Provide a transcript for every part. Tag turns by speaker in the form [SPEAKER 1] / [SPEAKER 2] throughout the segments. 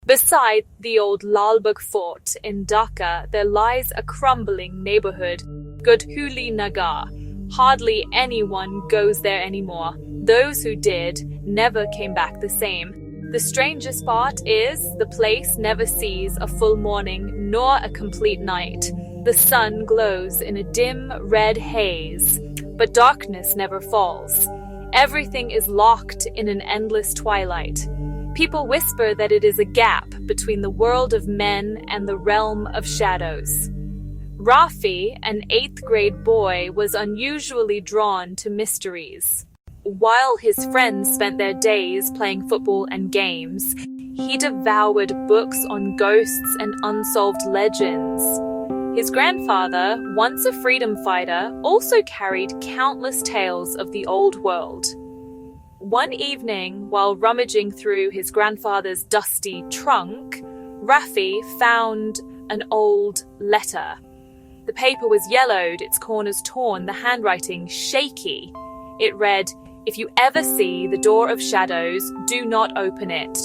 [SPEAKER 1] Beside the old Lalbagh Fort in Dhaka, there lies a crumbling neighborhood, Godhuli Nagar. Hardly anyone goes there anymore. Those who did never came back the same. The strangest part is the place never sees a full morning nor a complete night. The sun glows in a dim red haze, but darkness never falls. Everything is locked in an endless twilight. People whisper that it is a gap between the world of men and the realm of shadows. Rafi, an 8th grade boy, was unusually drawn to mysteries. While his friends spent their days playing football and games, he devoured books on ghosts and unsolved legends. His grandfather, once a freedom fighter, also carried countless tales of the old world. One evening, while rummaging through his grandfather's dusty trunk, Rafi found an old letter. The paper was yellowed, its corners torn, the handwriting shaky. It read, "If you ever see the door of shadows, do not open it.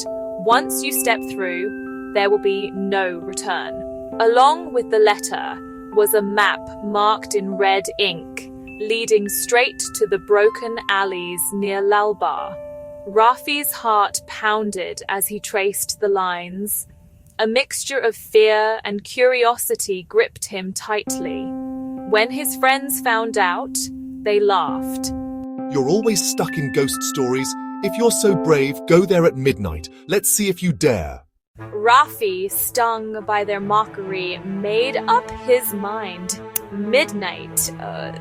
[SPEAKER 1] Once you step through, there will be no return." Along with the letter was a map marked in red ink, leading straight to the broken alleys near Lalbagh. Rafi's heart pounded as he traced the lines. A mixture of fear and curiosity gripped him tightly. When his friends found out, they laughed.
[SPEAKER 2] "You're always stuck in ghost stories. If you're so brave, go there at midnight. Let's see if you dare."
[SPEAKER 1] Rafi, stung by their mockery, made up his mind. Midnight.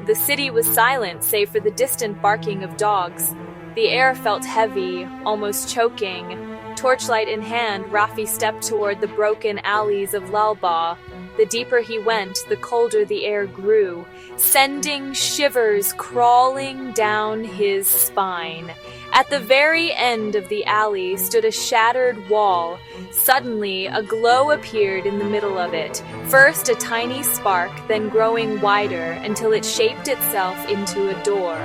[SPEAKER 1] The city was silent, save for the distant barking of dogs. The air felt heavy, almost choking. Torchlight in hand, Rafi stepped toward the broken alleys of Lalbagh. The deeper he went, the colder the air grew, sending shivers crawling down his spine. At the very end of the alley stood a shattered wall. Suddenly, a glow appeared in the middle of it. First a tiny spark, then growing wider until it shaped itself into a door.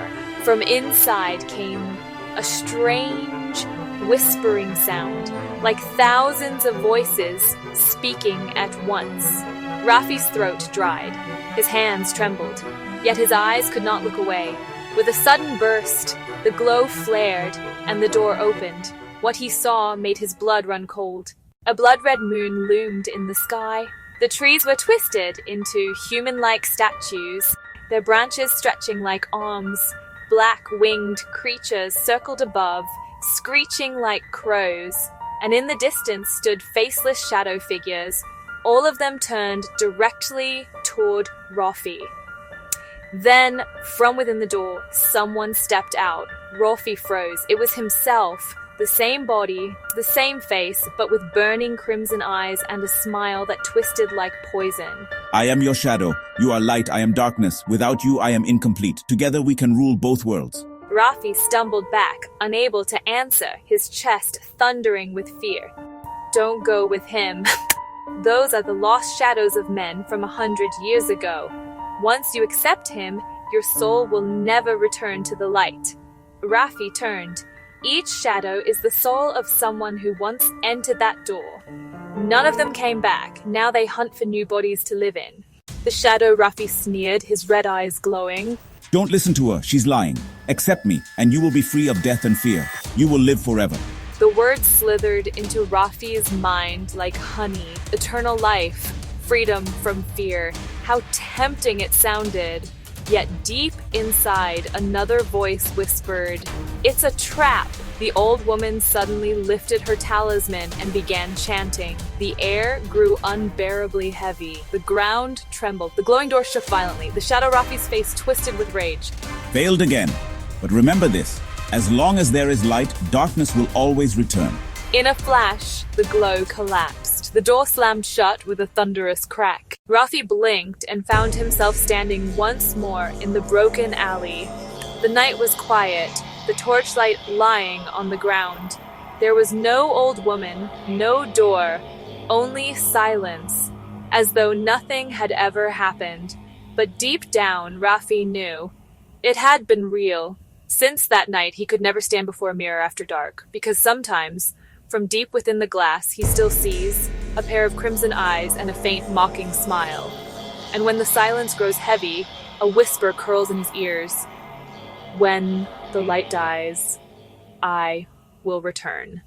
[SPEAKER 1] From inside came a strange, whispering sound, like thousands of voices speaking at once. Rafi's throat dried. His hands trembled, yet his eyes could not look away. With a sudden burst, the glow flared, and the door opened. What he saw made his blood run cold. A blood-red moon loomed in the sky. The trees were twisted into human-like statues, their branches stretching like arms. Black-winged creatures circled above, screeching like crows, and in the distance stood faceless shadow figures, all of them turned directly toward Rafi. Then, from within the door, someone stepped out. Rafi froze. It was himself, the same body, the same face, but with burning crimson eyes and a smile that twisted like poison.
[SPEAKER 3] "I am your shadow. You are light, I am darkness. Without you, I am incomplete. Together we can rule both worlds."
[SPEAKER 1] Rafi stumbled back, unable to answer, his chest thundering with fear. "Don't go with him. Those are the lost shadows of men from 100 years ago. Once you accept him, your soul will never return to the light." Rafi turned. Each shadow is the soul of someone who once entered that door. None of them came back. Now they hunt for new bodies to live in. The shadow, Rafi sneered, his red eyes glowing.
[SPEAKER 3] "Don't listen to her. She's lying. Accept me, and you will be free of death and fear. You will live forever."
[SPEAKER 1] The words slithered into Rafi's mind like honey. Eternal life, freedom from fear. How tempting it sounded. Yet deep inside, another voice whispered, "It's a trap." The old woman suddenly lifted her talisman and began chanting. The air grew unbearably heavy. The ground trembled. The glowing door shook violently. The shadow Rafi's face twisted with rage.
[SPEAKER 3] "Failed again. But remember this. As long as there is light, darkness will always return."
[SPEAKER 1] In a flash, the glow collapsed. The door slammed shut with a thunderous crack. Rafi blinked and found himself standing once more in the broken alley. The night was quiet, the torchlight lying on the ground. There was no old woman, no door, only silence, as though nothing had ever happened. But deep down, Rafi knew. It had been real. Since that night, he could never stand before a mirror after dark, because sometimes, From deep within the glass, he still sees a pair of crimson eyes and a faint, mocking smile. And when the silence grows heavy, a whisper curls in his ears. When the light dies, I will return.